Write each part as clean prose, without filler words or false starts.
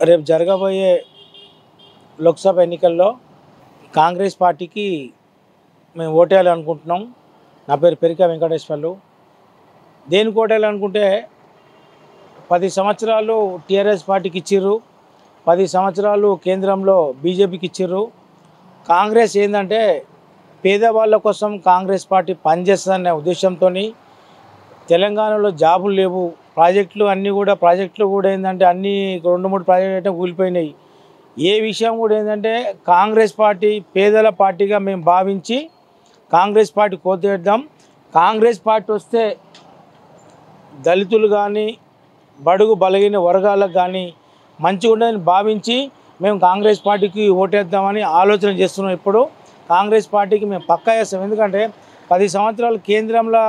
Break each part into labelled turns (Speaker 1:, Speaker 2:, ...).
Speaker 1: రేపు జరగబోయే లోక్సభ ఎన్నికల్లో కాంగ్రెస్ పార్టీకి మేము ఓటేయాలనుకుంటున్నాం. నా పేరు పెరిక వెంకటేశ్వర్లు. దేనికి ఓటేయాలనుకుంటే 10 సంవత్సరాలు టీఆర్ఎస్ పార్టీకి ఇచ్చిర్రు, 10 సంవత్సరాలు కేంద్రంలో బీజేపీకి ఇచ్చిర్రు. కాంగ్రెస్ ఏంటంటే పేదవాళ్ళ కోసం కాంగ్రెస్ పార్టీ పనిచేస్తుందనే ఉద్దేశంతో తెలంగాణలో జాబులు లేవు, ప్రాజెక్టులు కూడా ఏంటంటే అన్నీ 2-3 ప్రాజెక్టులు అయితే కూలిపోయినాయి. ఏ విషయం కూడా ఏంటంటే కాంగ్రెస్ పార్టీ పేదల పార్టీగా మేము భావించి కాంగ్రెస్ పార్టీ కోతేద్దాం. కాంగ్రెస్ పార్టీ వస్తే దళితులు కానీ బడుగు బలహీన వర్గాలకు కానీ మంచిగా ఉండదని భావించి మేము కాంగ్రెస్ పార్టీకి ఓటేద్దామని ఆలోచన చేస్తున్నాం. ఇప్పుడు కాంగ్రెస్ పార్టీకి మేము పక్కా చేస్తాం. ఎందుకంటే 10 సంవత్సరాలు కేంద్రంలో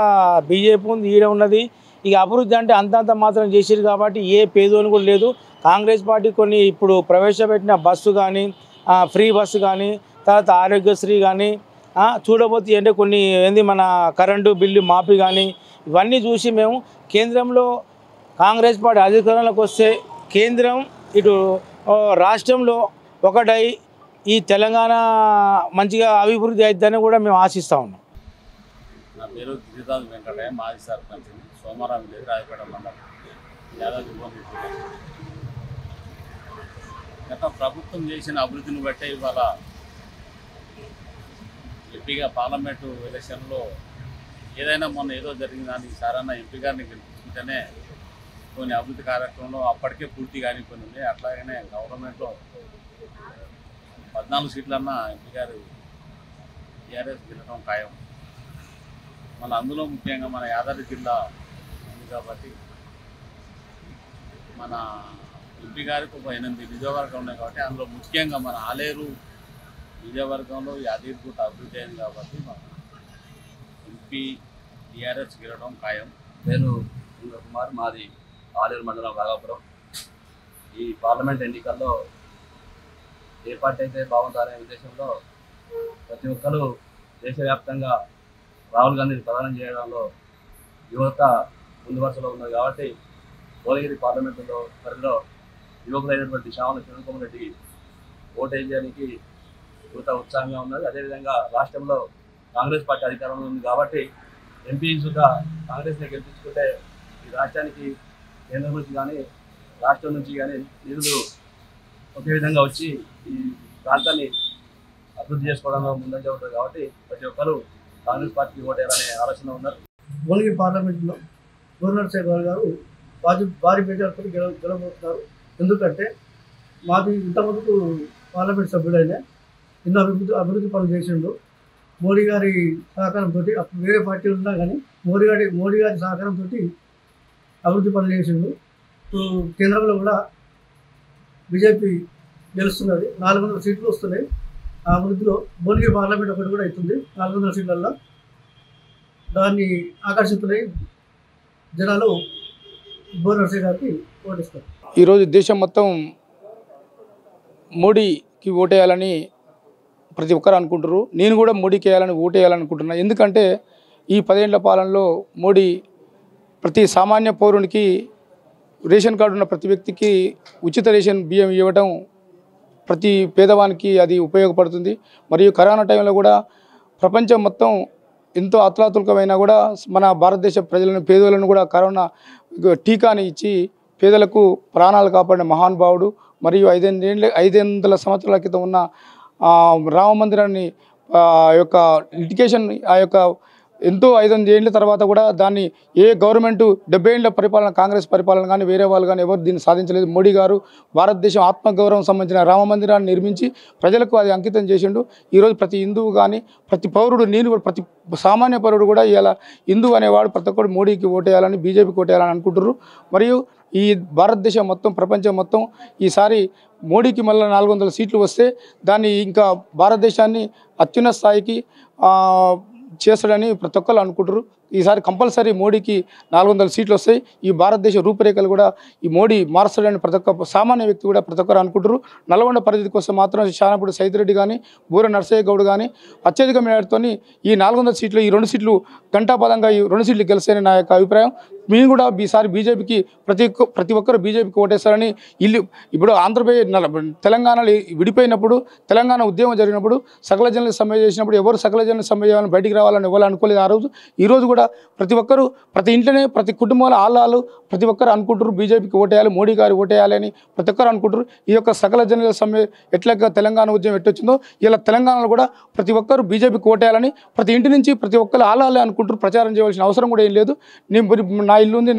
Speaker 1: బీజేపీ ఉంది, ఈడ ఉన్నది. ఇక అభివృద్ధి అంటే అంతంత మాత్రం చేసిరు కాబట్టి ఏ పేదోని కూడా లేదు. కాంగ్రెస్ పార్టీ కొన్ని ఇప్పుడు ప్రవేశపెట్టిన బస్సు కానీ, ఫ్రీ బస్సు కానీ, తర్వాత ఆరోగ్యశ్రీ కానీ, చూడబోతే అంటే కొన్ని ఏంది మన కరెంటు బిల్లు మాఫీ కానీ ఇవన్నీ చూసి మేము కేంద్రంలో కాంగ్రెస్ పార్టీ అధికారంలోకి వస్తే కేంద్రం ఇటు రాష్ట్రంలో ఒకటై ఈ తెలంగాణ మంచిగా అభివృద్ధి అవుతుందని కూడా మేము ఆశిస్తూ ఉన్నాం.
Speaker 2: నా పేరు గిరిరాజు వెంకటయ్య, మాజీ సర్పంచ్, సోమవారం విలేజ్, రాయపేట మండలం, యాదాద్రి. గత ప్రభుత్వం చేసిన అభివృద్ధిని బట్టే ఇవాళ ఎంపీగా పార్లమెంటు ఎలక్షన్లో ఏదైనా మొన్న ఏదో జరిగిందని సారన్న ఎంపీ గారిని గెలిపించుకుంటేనే కొన్ని అభివృద్ధి కార్యక్రమంలో అప్పటికే పూర్తి కానిపోయింది. అట్లాగనే గవర్నమెంట్లో 14 సీట్లన్నా ఎంపీ గారు టీఆర్ఎస్ గెలవడం ఖాయం. మళ్ళీ అందులో ముఖ్యంగా మన యాదాద్రి జిల్లా ఉంది కాబట్టి మన ఎంపీ గారికి ఒక 8 నియోజకవర్గాలు ఉన్నాయి కాబట్టి అందులో ముఖ్యంగా మన ఆలేరు నియోజకవర్గంలో యాదగిరిగుట్ట అభివృద్ధి అయింది కాబట్టి మన ఎంపీ టీఆర్ఎస్ గెలవడం ఖాయం.
Speaker 3: నేను కుమార్, మాది ఆలేరు మండలం రాఘాపురం. ఈ పార్లమెంట్ ఎన్నికల్లో ఏ పార్టీ అయితే బాగుంటారనే ఉద్దేశంలో ప్రతి ఒక్కరూ దేశవ్యాప్తంగా రాహుల్ గాంధీని ప్రధానం చేయడంలో యువత ముందు వరుసలో ఉన్నది కాబట్టి భువనగిరి పార్లమెంటులో పరిధిలో యువకులైనటువంటి శ్యామల కిరణ్ రెడ్డికి ఓటేయడానికి యువత ఉత్సాహంగా ఉన్నది. అదేవిధంగా రాష్ట్రంలో కాంగ్రెస్ పార్టీ అధికారంలో ఉంది కాబట్టి ఎంపీ సుధా కాంగ్రెస్ని గెలిపించుకుంటే ఈ రాష్ట్రానికి కేంద్రం నుంచి కానీ రాష్ట్రం నుంచి కానీ నిధులు ఒకే విధంగా వచ్చి ఈ ప్రాంతాన్ని అభివృద్ధి చేసుకోవడంలో ముందంజ ఉంటుంది కాబట్టి ప్రతి ఒక్కరూ కాంగ్రెస్ పార్టీకి ఓటేయాలనే ఆలోచన ఉన్నారు.
Speaker 4: భువనగిరి పార్లమెంట్లో గవర్నర్ శేఖర్ గారు భారీ మెజార్టీతో గెలవబోతున్నారు. ఎందుకంటే మాది ఇంతవరకు పార్లమెంట్ సభ్యుడైనా ఎన్నో అభివృద్ధి పనులు చేసిండు. మోడీ గారి సహకారంతో వేరే పార్టీలు ఉన్నా కానీ మోడీ గారి సహకారంతో అభివృద్ధి పనులు చేసిండు. ఇప్పుడు కేంద్రంలో కూడా బీజేపీ గెలుస్తున్నది. 400 సీట్లు వస్తున్నాయి. ఆ అభివృద్ధిలో భువనగిరి పార్లమెంట్ ఒకటి కూడా అవుతుంది. 400 సీట్లలో దాన్ని ఆకర్షితులై జనాలు గవర్నర్ గారికి ఓటిస్తారు.
Speaker 5: ఈరోజు దేశం మొత్తం మోడీకి ఓటేయాలని ప్రతి ఒక్కరు అనుకుంటారు. నేను కూడా మోడీకి వేయాలని ఓటేయాలనుకుంటున్నాను. ఎందుకంటే ఈ 10 ఏళ్ల పాలనలో మోడీ ప్రతి సామాన్య పౌరునికి రేషన్ కార్డు ఉన్న ప్రతి వ్యక్తికి ఉచిత రేషన్ బియ్యం ఇవ్వడం ప్రతి పేదవానికి అది ఉపయోగపడుతుంది. మరియు కరోనా టైంలో కూడా ప్రపంచం మొత్తం ఎంతో అతలాతులకమైనా కూడా మన భారతదేశ ప్రజలను పేదలను కూడా కరోనా టీకాని ఇచ్చి పేదలకు ప్రాణాలు కాపాడిన మహానుభావుడు. మరియు 500 సంవత్సరాల క్రితం ఉన్న రామ మందిరాన్ని యొక్క లిటిగేషన్ ఎంతో 500 ఏళ్ళ తర్వాత కూడా దాన్ని ఏ గవర్నమెంట్ 70 ఏళ్ళ పరిపాలన కాంగ్రెస్ పరిపాలన కానీ వేరే వాళ్ళు కానీ ఎవరు దీన్ని సాధించలేదు. మోడీ గారు భారతదేశం ఆత్మగౌరవం సంబంధించిన రామ మందిరాన్ని నిర్మించి ప్రజలకు అది అంకితం చేసిండు. ఈరోజు ప్రతి హిందువు కానీ ప్రతి పౌరుడు, నేను కూడా ప్రతి సామాన్య పౌరుడు కూడా ఇలా హిందువు అనేవాడు ప్రతి ఒక్కరు మోడీకి ఓటేయాలని బీజేపీకి ఓటేయాలని అనుకుంటున్నారు. మరియు ఈ భారతదేశం మొత్తం ప్రపంచం మొత్తం ఈసారి మోడీకి మళ్ళీ 400 సీట్లు వస్తే దాన్ని ఇంకా భారతదేశాన్ని అత్యున్నత స్థాయికి చేస్తాడని ప్రతి ఒక్కరు అనుకుంటారు. ఈసారి కంపల్సరీ మోడీకి 400 సీట్లు వస్తాయి. ఈ భారతదేశ రూపురేఖలు కూడా ఈ మోడీ మారుస్తాడని ప్రతి ఒక్క సామాన్య వ్యక్తి కూడా ప్రతి ఒక్కరు అనుకుంటారు. నల్గొండ పరిధి కోసం మాత్రం శానపూడి సైదిరెడ్డి కానీ బూర నర్సయ్య గౌడ్ కానీ అత్యధిక మేరతో ఈ 400 సీట్లు, ఈ 2 సీట్లు ఘంటాపదంగా ఈ 2 సీట్లు గెలిస్తాయని నా యొక్క అభిప్రాయం. మేము కూడా ఈసారి బీజేపీకి ప్రతి ఒక్కరు బీజేపీకి ఓటేస్తారని ఇప్పుడు ఆంధ్రప్రదేశ్ తెలంగాణలో విడిపోయినప్పుడు తెలంగాణ ఉద్యమం జరిగినప్పుడు సకల జనులకు సమ్మె చేసినప్పుడు ఎవరు సకల జనులకు సమ్మె చేయాలని బయటికి రావాలని ఎవరు అనుకోలేదు ఆ రోజు. ఈరోజు కూడా ప్రతి ఒక్కరు ప్రతి ఇంట్లోనే ప్రతి కుటుంబంలో ఆళ్ళు ప్రతి ఒక్కరు అనుకుంటారు బీజేపీకి ఓటేయాలి, మోడీ గారు ఓటేయాలి అని ప్రతి ఒక్కరు అనుకుంటారు. ఈ యొక్క సకల జనుల సమ్మె ఎట్లాగా తెలంగాణ ఉద్యమం ఎట్టొచ్చిందో ఇలా తెలంగాణలో కూడా ప్రతి ఒక్కరు బీజేపీకి ఓటేయాలని ప్రతి ఇంటి నుంచి ప్రతి ఒక్కరు ఆళ్ళే అనుకుంటారు. ప్రచారం చేయవలసిన అవసరం కూడా ఏం లేదు. నా ఇల్లు ఉంది,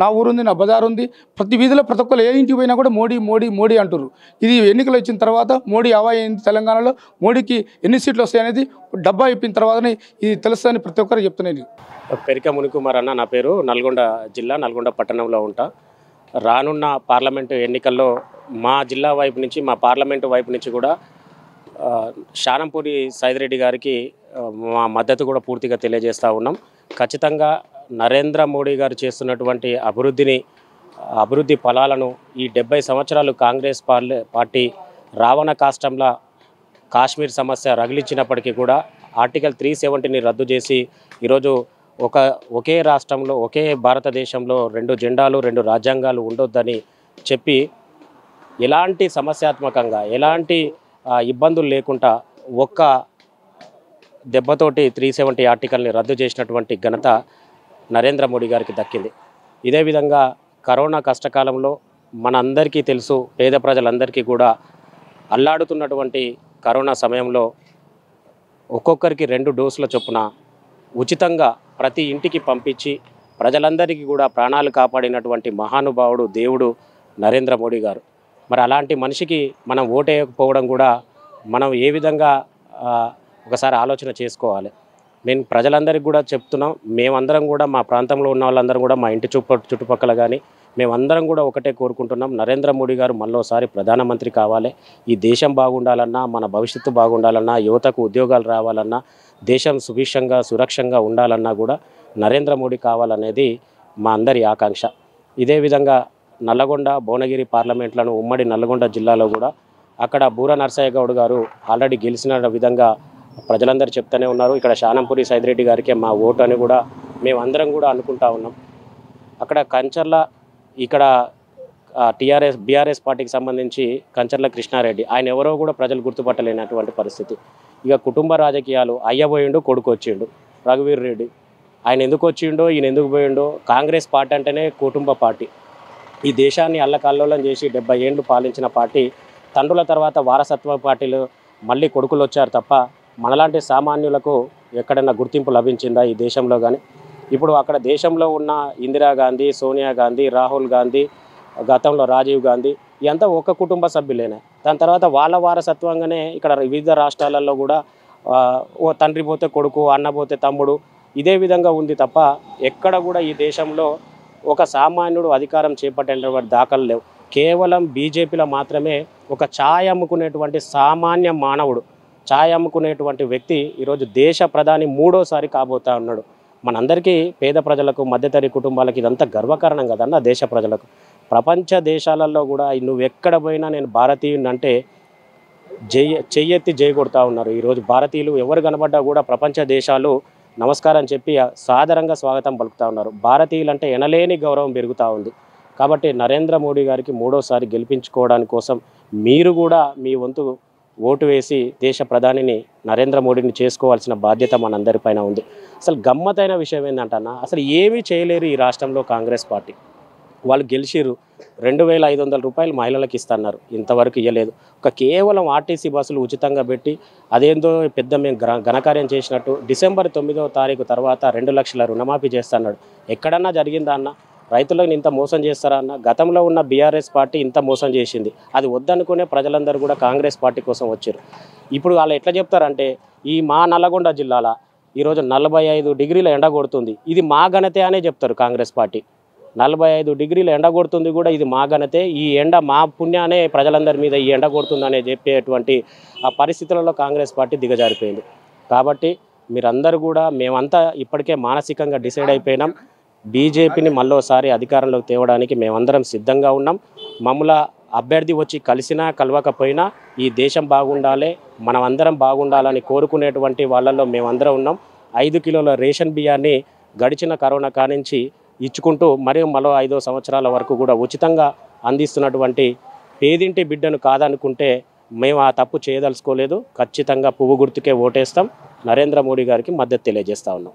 Speaker 5: నా ఊరు ఉంది, నా బజార్ ఉంది, ప్రతి వీధిలో ప్రతి ఒక్కరు ఏ ఇంటికి పోయినా కూడా మోడీ మోడీ మోడీ అంటారు. ఇది ఎన్నికలు వచ్చిన తర్వాత మోడీ హవా అయింది తెలంగాణలో. మోడీకి ఎన్ని సీట్లు వస్తాయనేది డబ్బా అయిపోయిన తర్వాతనే ఇది తెలుస్తుందని ప్రతి ఒక్కరు చెప్తున్నాయి.
Speaker 6: పెరిక మునికుమార్ అన్న నా పేరు. నల్గొండ జిల్లా నల్గొండ పట్టణంలో ఉంటా. రానున్న పార్లమెంటు ఎన్నికల్లో మా జిల్లా వైపు నుంచి మా పార్లమెంటు వైపు నుంచి కూడా శానంపూరి సైదిరెడ్డి గారికి మా మద్దతు కూడా పూర్తిగా తెలియజేస్తూ ఉన్నాం. ఖచ్చితంగా నరేంద్ర మోడీ గారు చేస్తున్నటువంటి అభివృద్ధి ఫలాలను ఈ 70 సంవత్సరాలు కాంగ్రెస్ పార్టీ రావణ కాష్టంలా కాశ్మీర్ సమస్య రగిలించినప్పటికీ కూడా ఆర్టికల్ 370ని రద్దు చేసి ఈరోజు ఒకే రాష్ట్రంలో ఒకే భారతదేశంలో 2 జెండాలు 2 రాజ్యాంగాలు ఉండొద్దని చెప్పి ఎలాంటి సమస్యాత్మకంగా ఎలాంటి ఇబ్బందులు లేకుండా ఒక్క దెబ్బతోటి 370 ఆర్టికల్ని రద్దు చేసినటువంటి ఘనత నరేంద్ర మోడీ గారికి దక్కింది. ఇదే విధంగా కరోనా కష్టకాలంలో మనందరికీ తెలుసు, పేద ప్రజలందరికీ కూడా అల్లాడుతున్నటువంటి కరోనా సమయంలో ఒక్కొక్కరికి 2 డోసుల చొప్పున ఉచితంగా ప్రతి ఇంటికి పంపించి ప్రజలందరికీ కూడా ప్రాణాలు కాపాడినటువంటి మహానుభావుడు దేవుడు నరేంద్ర మోడీ గారు. మరి అలాంటి మనిషికి మనం ఓటేయకపోవడం కూడా మనం ఏ విధంగా ఒకసారి ఆలోచన చేసుకోవాలి. నేను ప్రజలందరికీ కూడా చెప్తున్నాం, మేమందరం కూడా మా ప్రాంతంలో ఉన్న వాళ్ళందరం కూడా మా ఇంటి చుట్టుపక్కల కానీ మేమందరం కూడా ఒకటే కోరుకుంటున్నాం, నరేంద్ర మోడీ గారు మళ్ళోసారి ప్రధానమంత్రి కావాలి. ఈ దేశం బాగుండాలన్నా, మన భవిష్యత్తు బాగుండాలన్నా, యువతకు ఉద్యోగాలు రావాలన్నా, దేశం సుభిక్షంగా సురక్షంగా ఉండాలన్నా కూడా నరేంద్ర మోడీ కావాలనేది మా అందరి ఆకాంక్ష. ఇదే విధంగా నల్లగొండ భువనగిరి పార్లమెంట్లను ఉమ్మడి నల్లగొండ జిల్లాలో కూడా అక్కడ బూర నర్సయ్య గౌడ్ గారు ఆల్రెడీ గెలిచిన విధంగా ప్రజలందరూ చెప్తూనే ఉన్నారు. ఇక్కడ శానంపూరి సైదిరెడ్డి గారికే మా ఓటు అని కూడా మేమందరం కూడా అనుకుంటా ఉన్నాం. అక్కడ కంచర్ల ఇక్కడ బీఆర్ఎస్ పార్టీకి సంబంధించి కంచర్ల కృష్ణారెడ్డి ఆయన ఎవరో కూడా ప్రజలు గుర్తుపట్టలేనటువంటి పరిస్థితి. ఇక కుటుంబ రాజకీయాలు అయ్య పోయిండు, కొడుకు వచ్చిండు రఘువీర్ రెడ్డి. ఆయన ఎందుకు వచ్చిండో ఈయన ఎందుకు పోయిండో. కాంగ్రెస్ పార్టీ అంటేనే కుటుంబ పార్టీ. ఈ దేశాన్ని అల్లకల్లోలం చేసి 70 ఏళ్ళు పాలించిన పార్టీ తండ్రుల తర్వాత వారసత్వ పార్టీలు మళ్ళీ కొడుకులు వచ్చారు తప్ప మనలాంటి సామాన్యులకు ఎక్కడైనా గుర్తింపు లభించిందా ఈ దేశంలో కానీ? ఇప్పుడు అక్కడ దేశంలో ఉన్న ఇందిరాగాంధీ, సోనియా గాంధీ, రాహుల్ గాంధీ, గతంలో రాజీవ్ గాంధీ ఇదంతా ఒక కుటుంబ సభ్యులేనే. దాని తర్వాత వాళ్ళ వారసత్వంగానే ఇక్కడ వివిధ రాష్ట్రాలలో కూడా ఓ తండ్రి పోతే కొడుకు, అన్న పోతే తమ్ముడు, ఇదే విధంగా ఉంది తప్ప ఎక్కడ కూడా ఈ దేశంలో ఒక సామాన్యుడు అధికారం చేపట్టేటువంటి దాఖలు లేవు. కేవలం బీజేపీలో మాత్రమే ఒక ఛాయ్ అమ్ముకునేటువంటి సామాన్య మానవుడు, ఛాయ్ అమ్ముకునేటువంటి వ్యక్తి ఈరోజు దేశ ప్రధాని 3వ సారి కాబోతా ఉన్నాడు. మనందరికీ పేద ప్రజలకు, మధ్యతరి కుటుంబాలకు ఇదంతా గర్వకారణం కదన్న దేశ ప్రజలకు. ప్రపంచ దేశాలలో కూడా నువ్వు ఎక్కడ పోయినా నేను భారతీయుని అంటే చెయ్యెత్తి జై కొడతా ఉన్నారు. ఈరోజు భారతీయులు ఎవరు కనబడ్డా కూడా ప్రపంచ దేశాలు నమస్కారం చెప్పి సాదరంగా స్వాగతం పలుకుతూ ఉన్నారు. భారతీయులు అంటే ఎనలేని గౌరవం పెరుగుతూ ఉంది. కాబట్టి నరేంద్ర మోడీ గారికి 3వ సారి గెలిపించుకోవడానికి కోసం మీరు కూడా మీ వంతు ఓటు వేసి దేశ ప్రధానిని నరేంద్ర మోడీని చేసుకోవాల్సిన బాధ్యత మనందరిపైన ఉంది. అసలు గమ్మతైన విషయం ఏంటంటన్నా, అసలు ఏమీ చేయలేరు ఈ రాష్ట్రంలో కాంగ్రెస్ పార్టీ. వాళ్ళు గెలిచిర్రు, 2500 రూపాయలు మహిళలకు ఇస్తున్నారు, ఇంతవరకు ఇవ్వలేదు. కేవలం ఆర్టీసీ బస్సులు ఉచితంగా పెట్టి అదేందో పెద్ద మేము ఘనకార్యం చేసినట్టు డిసెంబర్ 9వ తారీఖు తర్వాత 2 లక్షల రుణమాఫీ చేస్తున్నాడు. ఎక్కడన్నా జరిగిందా అన్న? రైతులను ఇంత మోసం చేస్తారా అన్న? గతంలో ఉన్న బీఆర్ఎస్ పార్టీ ఇంత మోసం చేసింది. అది వద్దనుకునే ప్రజలందరూ కూడా కాంగ్రెస్ పార్టీ కోసం వచ్చారు. ఇప్పుడు వాళ్ళు ఎట్లా చెప్తారంటే, ఈ మా నల్లగొండ జిల్లాల ఈరోజు 45 డిగ్రీల ఎండ కొడుతుంది, ఇది మా ఘనతే అనే చెప్తారు కాంగ్రెస్ పార్టీ. 45 డిగ్రీల ఎండ కొడుతుంది కూడా ఇది మా ఘనతే, ఈ ఎండ మా పుణ్యానే ప్రజలందరి మీద ఈ ఎండ కొడుతుందనే చెప్పేటువంటి ఆ పరిస్థితులలో కాంగ్రెస్ పార్టీ దిగజారిపోయింది. కాబట్టి మీరందరూ కూడా మేమంతా ఇప్పటికే మానసికంగా డిసైడ్ అయిపోయినాం. బీజేపీని మళ్ళోసారి అధికారంలోకి తేవడానికి మేమందరం సిద్ధంగా ఉన్నాం. మమ్మల్ని అభ్యర్థి వచ్చి కలిసినా కలవకపోయినా ఈ దేశం బాగుండాలి, మనమందరం బాగుండాలని కోరుకునేటువంటి వాళ్ళల్లో మేమందరం ఉన్నాం. 5 కిలోల రేషన్ బియ్యాన్ని గడిచిన కరోనా కానించి ఇచ్చుకుంటూ మరియు మరో 5 సంవత్సరాల వరకు కూడా ఉచితంగా అందిస్తున్నటువంటి పేదింటి బిడ్డను కాదనుకుంటే మేము ఆ తప్పు చేయదలుచుకోలేదు. ఖచ్చితంగా పువ్వు గుర్తుకే ఓటేస్తాం. నరేంద్ర మోడీ గారికి మద్దతు తెలియజేస్తా ఉన్నాం.